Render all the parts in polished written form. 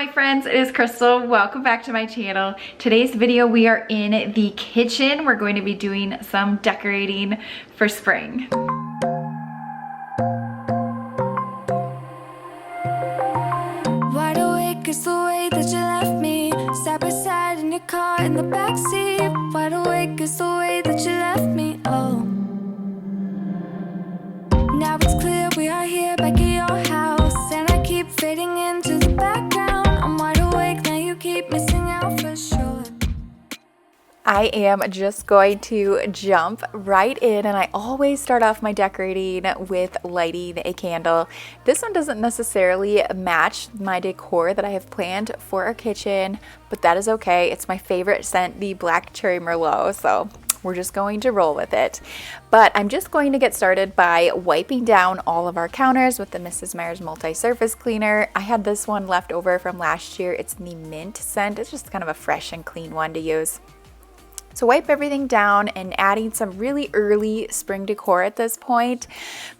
my friends, it is Crystal. Welcome back to my channel. Today's video, we are in the kitchen. We're going to be doing some decorating for spring. Wide awake is the way that you left me, side by side in your car in the backseat. Wide awake is the way that you left me, oh. Now it's clear we are here back at your house, and I keep fading into the background. I'm wide awake, now you keep missing out for sure. I am just going to jump right in, and I always start off my decorating with lighting a candle. This one doesn't necessarily match my decor that I have planned for our kitchen, but that is okay. It's my favorite scent, the Black Cherry Merlot, so we're just going to roll with it. But I'm just going to get started by wiping down all of our counters with the Mrs. Meyer's multi-surface cleaner. I had this one left over from last year. It's the mint scent. It's just kind of a fresh and clean one to use. So wipe everything down and adding some really early spring decor at this point,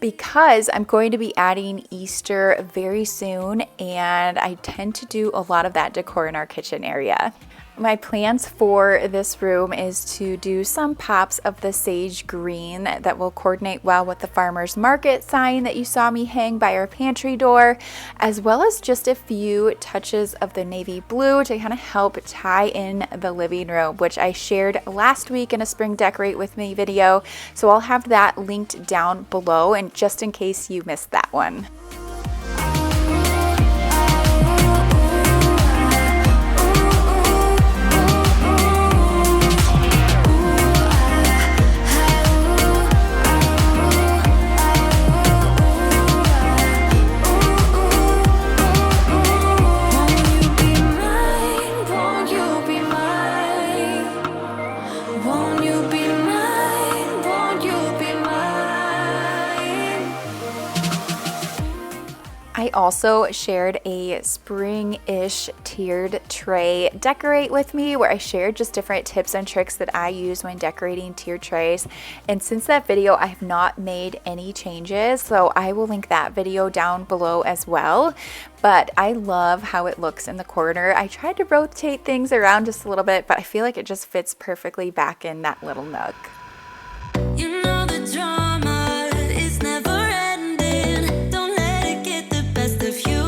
because I'm going to be adding Easter very soon, and I tend to do a lot of that decor in our kitchen area. My plans for this room is to do some pops of the sage green that will coordinate well with the farmer's market sign that you saw me hang by our pantry door, as well as just a few touches of the navy blue to kind of help tie in the living room, which I shared last week in a spring decorate with me video. So I'll have that linked down below, and just in case you missed that one. I also shared a spring-ish tiered tray decorate with me, where I shared just different tips and tricks that I use when decorating tiered trays. And since that video, I have not made any changes, so I will link that video down below as well. But I love how it looks in the corner. I tried to rotate things around just a little bit, but I feel like it just fits perfectly back in that little nook. You know the drama is never ending. Don't let it get the best of you.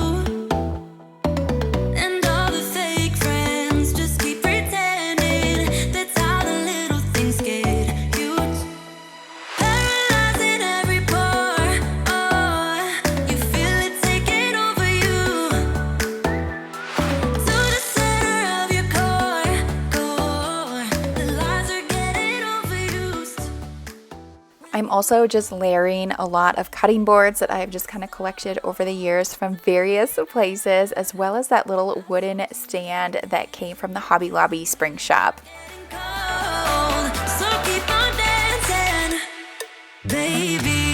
And all the fake friends just keep pretending. That's how the little things get huge. Paralyzing every pore. Oh, you feel it taking over you. To the center of your core. The lies are getting overused. I'm also just layering a lot of cutting boards that I've just kind of collected over the years from various places, as well as that little wooden stand that came from the Hobby Lobby spring shop. Cold, so keep on dancing, baby.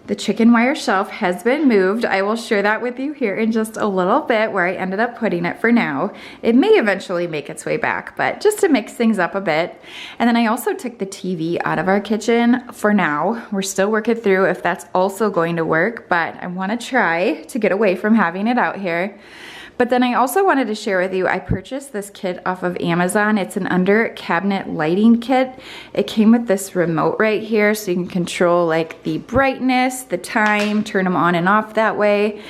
The chicken wire shelf has been moved. I will share that with you here in just a little bit, where I ended up putting it for now. It may eventually make its way back, but just to mix things up a bit. And then I also took the TV out of our kitchen for now. We're still working through if that's also going to work, but I want to try to get away from having it out here. But then I also wanted to share with you, I purchased this kit off of Amazon. It's an under cabinet lighting kit. It came with this remote right here, so you can control like the brightness, the time, turn them on and off that way.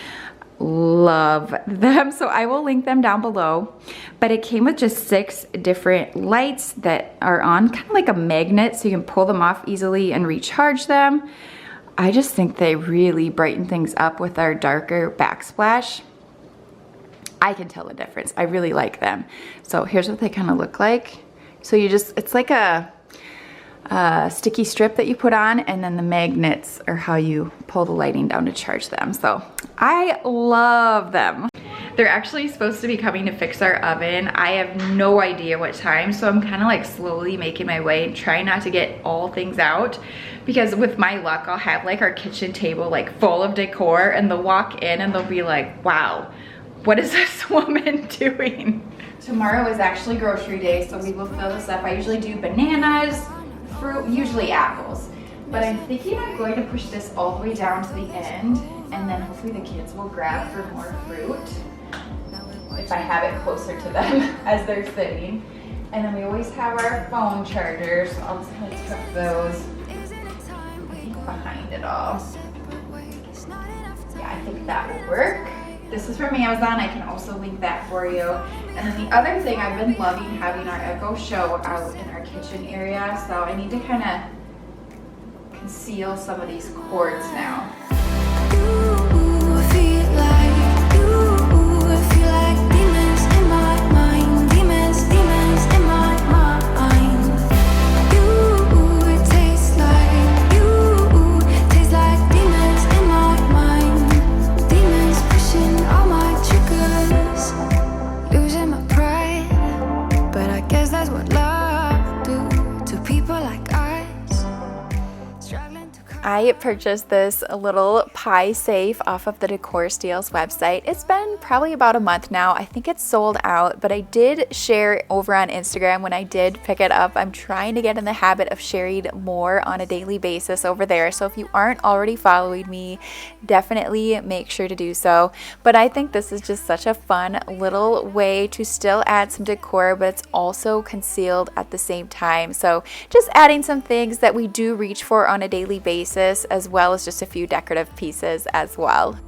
Love them, so I will link them down below. But it came with just 6 different lights that are on kind of like a magnet, so you can pull them off easily and recharge them. I just think they really brighten things up with our darker backsplash. I can tell the difference. I really like them. So here's what they kind of look like. So you just, it's like a sticky strip that you put on, and then the magnets are how you pull the lighting down to charge them. So I love them. They're actually supposed to be coming to fix our oven. I have no idea what time, so I'm kind of like slowly making my way and trying not to get all things out, because with my luck, I'll have like our kitchen table like full of decor, and they'll walk in and they'll be like, wow, what is this woman doing? Tomorrow is actually grocery day, so we will fill this up. I usually do bananas, fruit, usually apples. But I'm thinking I'm going to push this all the way down to the end, and then hopefully the kids will grab for more fruit if I have it closer to them as they're sitting. And then we always have our phone chargers. So I'll just kind of tuck those behind it all. Yeah, I think that will work. This is from Amazon. I can also link that for you. And then the other thing, I've been loving having our Echo Show out in our kitchen area. So I need to kind of conceal some of these cords now. I purchased this little pie safe off of the Decor Steals website. It's been probably about a month now. I think it's sold out, but I did share over on Instagram when I did pick it up. I'm trying to get in the habit of sharing more on a daily basis over there. So if you aren't already following me, definitely make sure to do so. But I think this is just such a fun little way to still add some decor, but it's also concealed at the same time. So just adding some things that we do reach for on a daily basis, as well as just a few decorative pieces as well.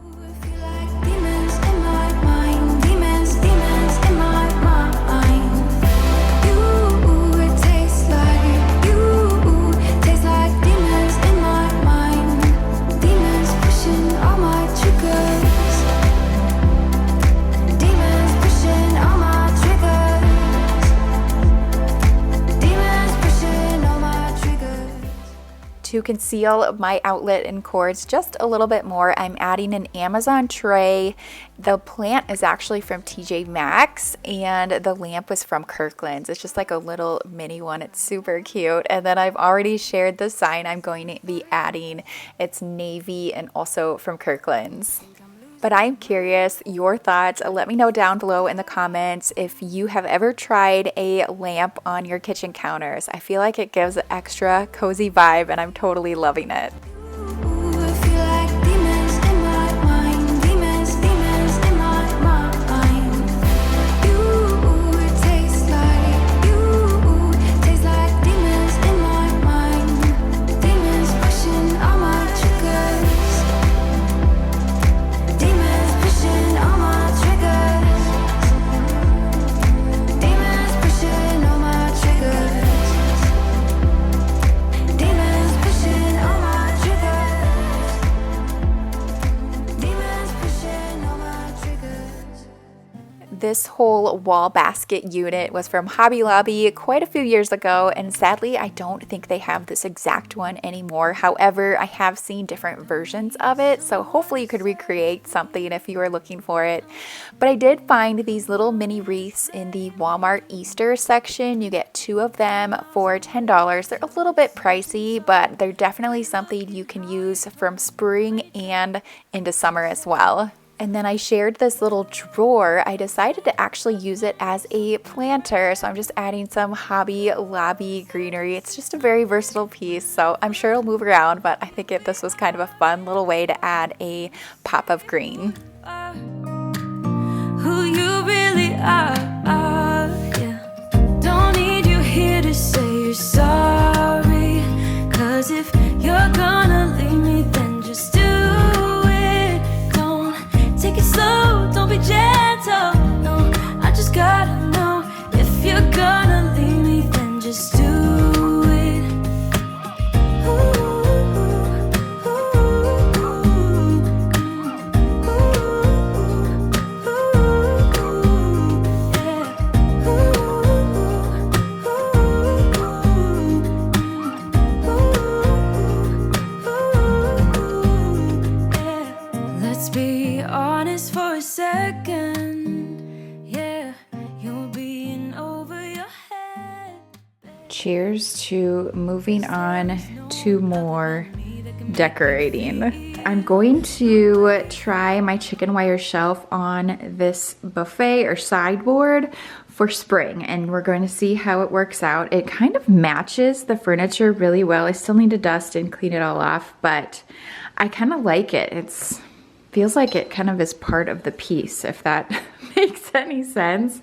To conceal my outlet and cords just a little bit more, I'm adding an Amazon tray. The plant is actually from TJ Maxx, and the lamp was from Kirkland's. It's just like a little mini one. It's super cute. And then I've already shared the sign I'm going to be adding. It's navy and also from Kirkland's. But I'm curious, your thoughts. Let me know down below in the comments if you have ever tried a lamp on your kitchen counters. I feel like it gives an extra cozy vibe, and I'm totally loving it. This whole wall basket unit was from Hobby Lobby quite a few years ago, and sadly I don't think they have this exact one anymore. However, I have seen different versions of it, so hopefully you could recreate something if you were looking for it. But I did find these little mini wreaths in the Walmart Easter section. You get 2 of them for $10. They're a little bit pricey, but they're definitely something you can use from spring and into summer as well. And then I shared this little drawer. I decided to actually use it as a planter. So I'm just adding some Hobby Lobby greenery. It's just a very versatile piece. So I'm sure it'll move around, but I think this was kind of a fun little way to add a pop of green. Who you really are, yeah. Don't need you here to say you're sorry. 'Cause if you're gonna leave me, then just do it. Don't take it slow, don't be gentle. No, I just gotta know if you're gonna leave me, then just do it. honest for a second, yeah, you'll be in over your head. Cheers to moving on to more decorating. I'm going to try my chicken wire shelf on this buffet or sideboard for spring, and we're going to see how it works out. It kind of matches the furniture really well. I still need to dust and clean it all off, but I kind of like it. It feels like it kind of is part of the piece, if that makes any sense.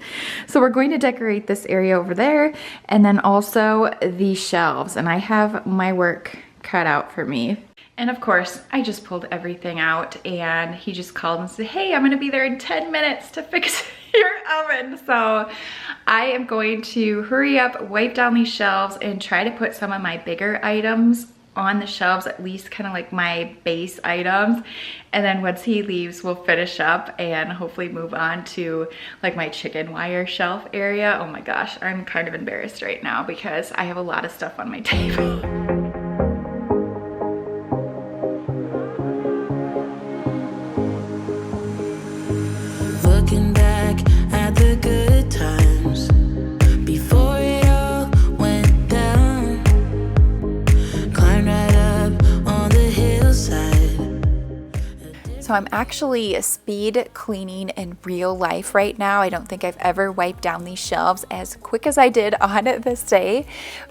So we're going to decorate this area over there, and then also the shelves, and I have my work cut out for me. And of course, I just pulled everything out, and he just called and said, hey, I'm gonna be there in 10 minutes to fix your oven. So I am going to hurry up, wipe down these shelves, and try to put some of my bigger items on the shelves, at least kind of like my base items. And then once he leaves, we'll finish up and hopefully move on to like my chicken wire shelf area. Oh my gosh, I'm kind of embarrassed right now because I have a lot of stuff on my table. Looking back at the good times before it all went down, climbed right up on the hillside. So I'm actually speed cleaning in real life right now. I don't think I've ever wiped down these shelves as quick as I did on this day.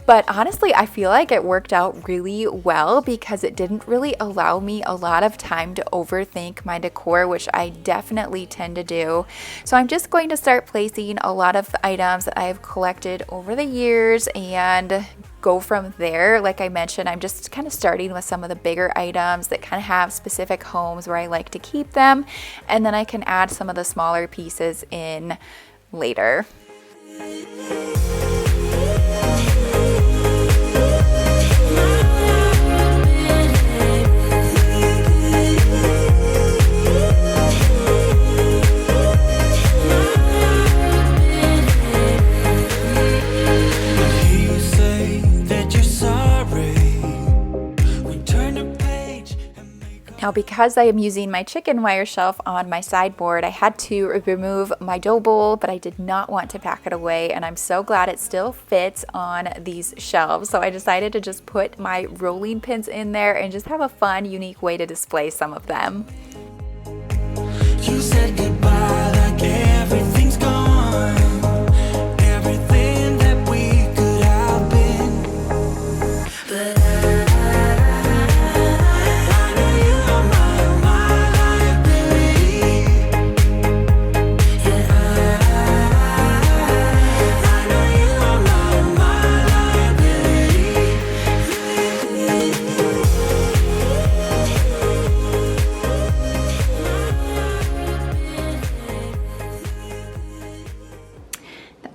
But honestly, I feel like it worked out really well because it didn't really allow me a lot of time to overthink my decor, which I definitely tend to do. So I'm just going to start placing a lot of the items that I've collected over the years and go from there. Like I mentioned, I'm just kind of starting with some of the bigger items that kind of have specific homes where I like to keep them, and then I can add some of the smaller pieces in later. Now, because I am using my chicken wire shelf on my sideboard, I had to remove my dough bowl, but I did not want to pack it away, and I'm so glad it still fits on these shelves. So I decided to just put my rolling pins in there and just have a fun, unique way to display some of them. You said goodbye like everything's gone. Everything that we could have been. But I know you are my liability. Yeah, I know you are my liability.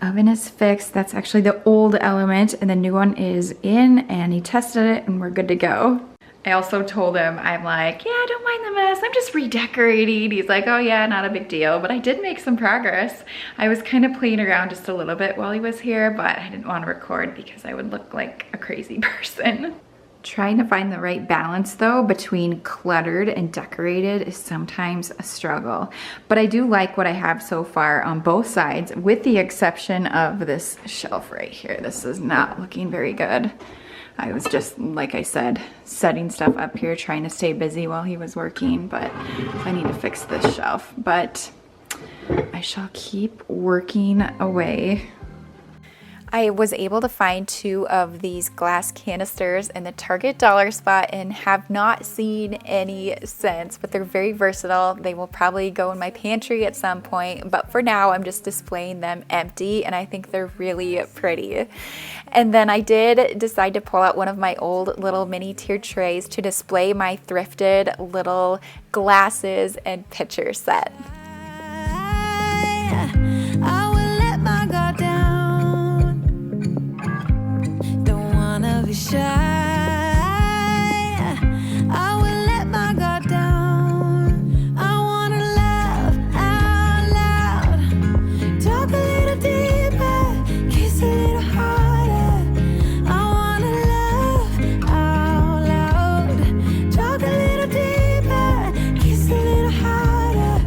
Oven is fixed. That's actually the old element, and the new one is in, and he tested it and we're good to go. I also told him, I'm like, yeah, don't mind the mess, I'm just redecorating. He's like, oh yeah, not a big deal, but I did make some progress. I was kind of playing around just a little bit while he was here, but I didn't want to record because I would look like a crazy person. Trying to find the right balance though between cluttered and decorated is sometimes a struggle. But I do like what I have so far on both sides, with the exception of this shelf right here. This is not looking very good. I was just, like I said, setting stuff up here, trying to stay busy while he was working, but I need to fix this shelf. But I shall keep working away. I was able to find 2 of these glass canisters in the Target dollar spot and have not seen any since, but they're very versatile. They will probably go in my pantry at some point, but for now I'm just displaying them empty, and I think they're really pretty. And then I did decide to pull out one of my old little mini tier trays to display my thrifted little glasses and pitcher set. I will let my guard down. Don't wanna be shy. I will let my guard down. I wanna laugh out loud. Talk a little deeper, kiss a little harder. I wanna laugh out loud. Talk a little deeper, kiss a little harder.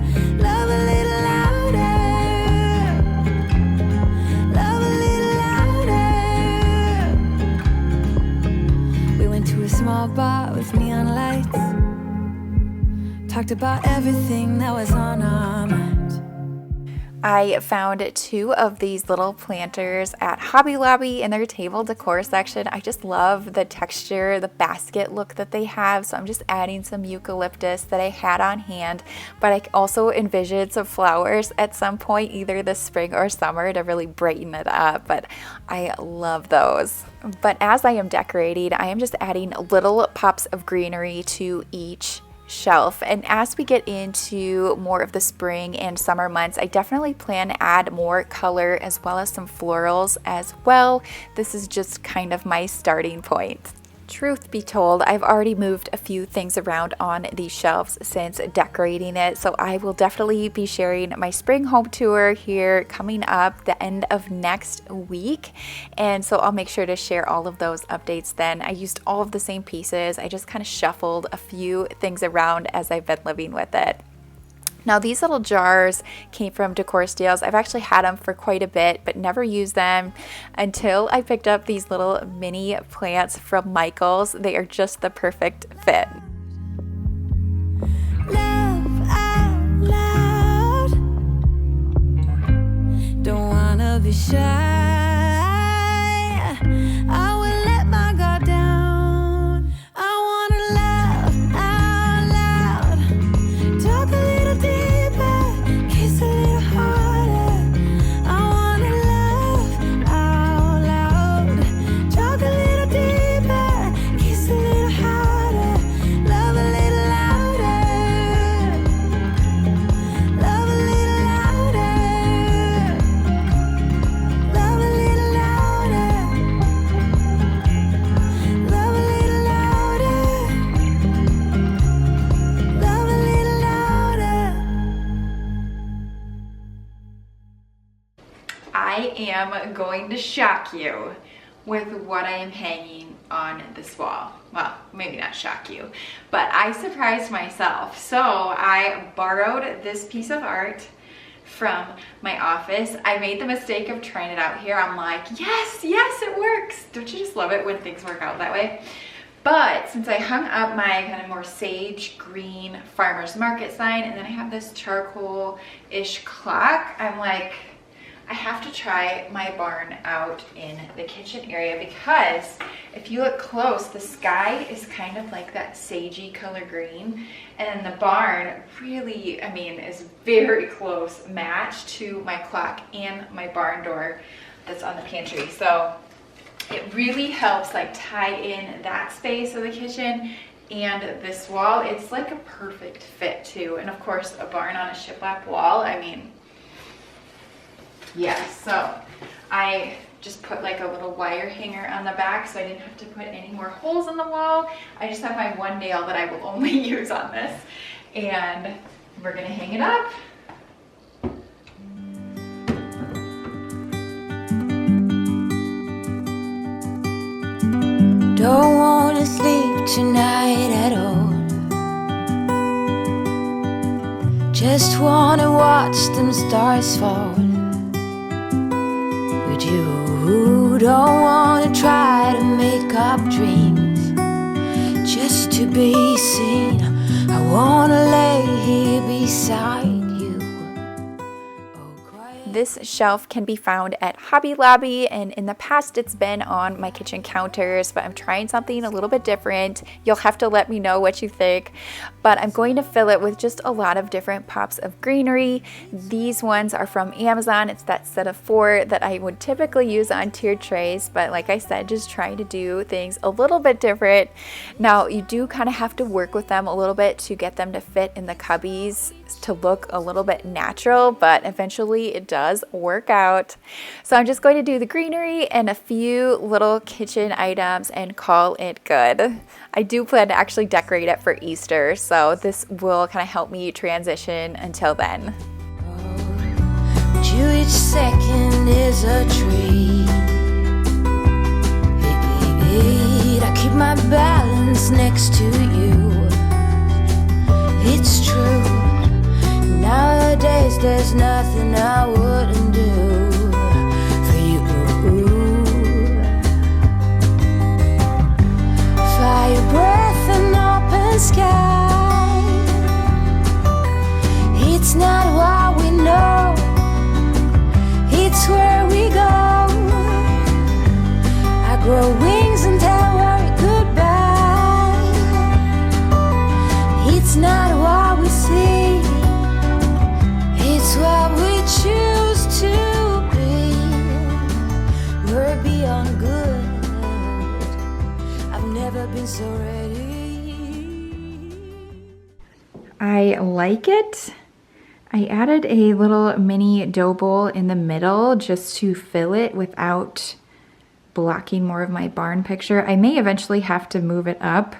talked about everything that was on our minds. I found 2 of these little planters at Hobby Lobby in their table decor section. I just love the texture, the basket look that they have. So I'm just adding some eucalyptus that I had on hand, but I also envisioned some flowers at some point, either this spring or summer, to really brighten it up. But I love those. But as I am decorating, I am just adding little pops of greenery to each shelf, and as we get into more of the spring and summer months, I definitely plan to add more color as well as some florals as well. This is just kind of my starting point. Truth be told, I've already moved a few things around on these shelves since decorating it, so I will definitely be sharing my spring home tour here coming up the end of next week, and so I'll make sure to share all of those updates then. I used all of the same pieces. I just kind of shuffled a few things around as I've been living with it. Now these little jars came from Decor Steals. I've actually had them for quite a bit, but never used them until I picked up these little mini plants from Michael's. They are just the perfect fit. Laugh out loud. Don't wanna be shy. I will let my guard down. I wanna laugh out loud. Talk a little deeper, kiss a little harder. I wanna laugh out loud. Talk a little deeper, kiss a little harder. Love a little louder. Love a little louder. Love a little louder. Love a little louder. Love a little louder. I am going to shock you with what I am hanging on this wall. Well, maybe not shock you, but I surprised myself. So I borrowed this piece of art from my office. I made the mistake of trying it out here. I'm like, yes, it works. Don't you just love it when things work out that way? But since I hung up my kind of more sage green farmer's market sign, and then I have this charcoal-ish clock, I'm like, I have to try my barn out in the kitchen area, because if you look close, the sky is kind of like that sagey color green, and then the barn really, I mean, is very close match to my clock and my barn door that's on the pantry. So it really helps like tie in that space of the kitchen and this wall. It's like a perfect fit too. And of course, a barn on a shiplap wall, I mean, yeah, so I just put like a little wire hanger on the back so I didn't have to put any more holes in the wall. I just have my one nail that I will only use on this, and we're gonna hang it up. Don't wanna sleep tonight at all. Just wanna watch them stars fall. But you don't wanna try to make up dreams just to be seen. I wanna lay here beside you. This shelf can be found at Hobby Lobby, and in the past it's been on my kitchen counters, but I'm trying something a little bit different. You'll have to let me know what you think, but I'm going to fill it with just a lot of different pops of greenery. These ones are from Amazon. It's that set of 4 that I would typically use on tiered trays, but like I said, just trying to do things a little bit different. Now, you do kind of have to work with them a little bit to get them to fit in the cubbies to look a little bit natural, but eventually it does work out. So I'm just going to do the greenery and a few little kitchen items and call it good. I do plan to actually decorate it for Easter, so this will kind of help me transition until then. But you each second is a treat. I keep my balance next to you. It's true. Nowadays there's nothing I wouldn't do for you. Fire breath and open sky. It's not what we know, it's where we go. I grow wings and tell her goodbye. It's not what we see, it's what we choose to be. We're beyond good, I've never been so ready. I like it. I added a little mini dough bowl in the middle just to fill it without blocking more of my barn picture. I may eventually have to move it up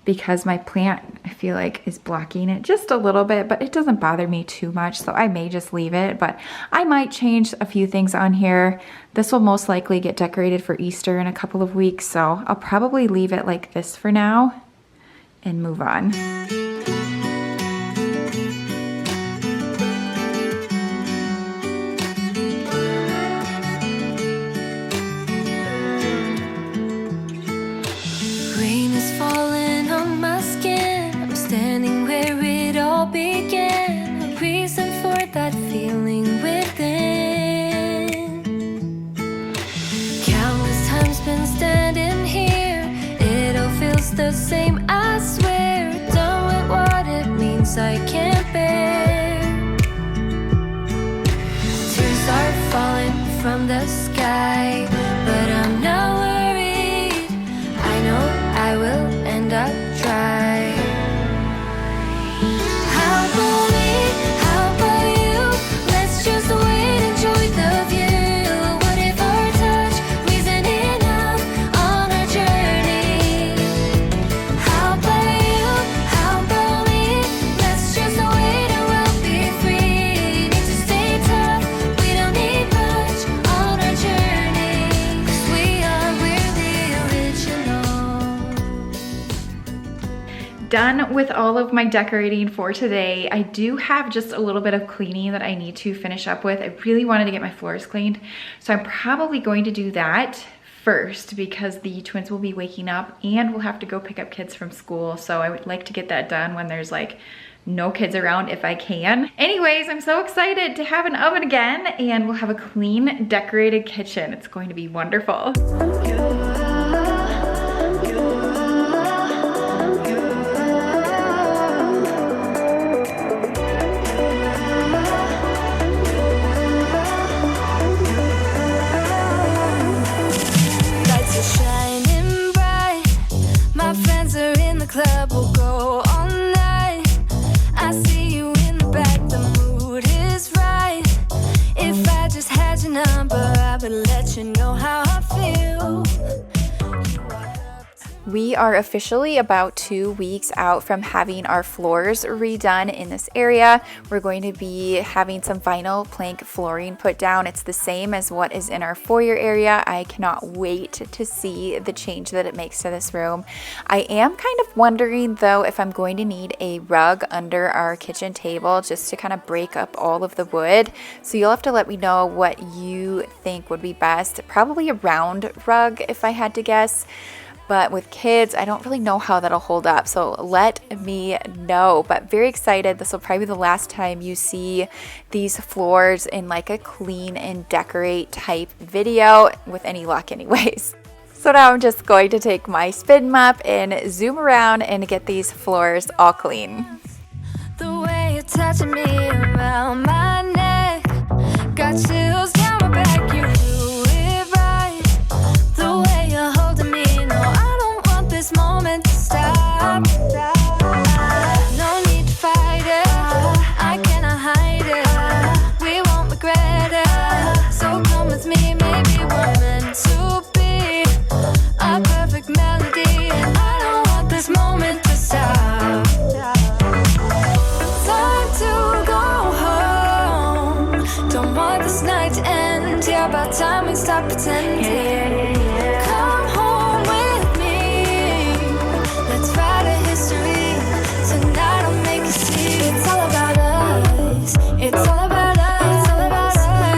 because my plant, I feel like, is blocking it just a little bit, but it doesn't bother me too much, so I may just leave it, but I might change a few things on here. This will most likely get decorated for Easter in a couple of weeks, so I'll probably leave it like this for now and move on. Rain is falling on my skin. I'm standing where it all began. A reason for that feeling within. Countless times been standing here. It all feels the same, I swear. Done with what it means I can't bear. Tears are falling from the sky, but I'm not worried. I know I will end up dry. How about me? How about you? Let's just wait, enjoy the view. What if our touch isn't enough on our journey? How about you? How about me? Let's just wait and we'll be free. Need to stay tough, we don't need much on our journey. 'Cause we're the original. Done with all of my decorating for today. I do have just a little bit of cleaning that I need to finish up with. I really wanted to get my floors cleaned, so I'm probably going to do that first because the twins will be waking up and we'll have to go pick up kids from school. So I would like to get that done when there's like no kids around if I can. Anyways, I'm so excited to have an oven again and we'll have a clean, decorated kitchen. It's going to be wonderful. Lights are shining bright. My friends are in the club, we'll go all night. I see you in the back, the mood is right. If I just had your number, I would let you know how I feel. You walk up to We are officially about 2 weeks out from having our floors redone in this area. We're going to be having some vinyl plank flooring put down. It's the same as what is in our foyer area. I cannot wait to see the change that it makes to this room. I am kind of wondering though if I'm going to need a rug under our kitchen table just to kind of break up all of the wood. So you'll have to let me know what you think would be best. Probably a round rug if I had to guess. But with kids, I don't really know how that'll hold up. So let me know. But very excited. This will probably be the last time you see these floors in like a clean and decorate type video with any luck anyways. So now I'm just going to take my spin mop and zoom around and get these floors all clean. the way you're touching me around my neck. Got chills down my back, you do it right. The way you're holding me, no, I don't want this moment to stop. No need to fight it, I cannot hide it. We won't regret it, so come with me, maybe we're meant to be. A perfect melody, and I don't want this moment to stop. Time to go home, don't want this night to end. Yeah, about time we stop pretending. Come home with me, let's write a history. Tonight I'll make you see. It's all about us, it's all about us, it's all about us.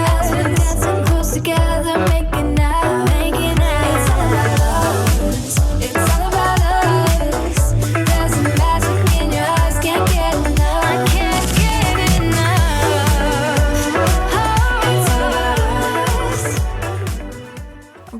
As we're dancing close together, making out, making out. It's all about us, it's all about us. There's a magic in your eyes, can't get enough, I can't get enough.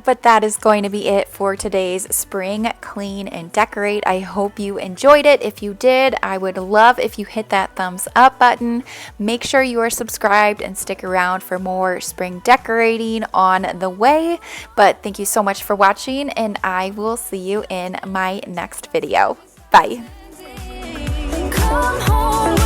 But that is going to be it for today's spring clean and decorate. I hope you enjoyed it. If you did, I would love if you hit that thumbs up button. Make sure you are subscribed and stick around for more spring decorating on the way. But thank you so much for watching, and I will see you in my next video. Bye. Come home.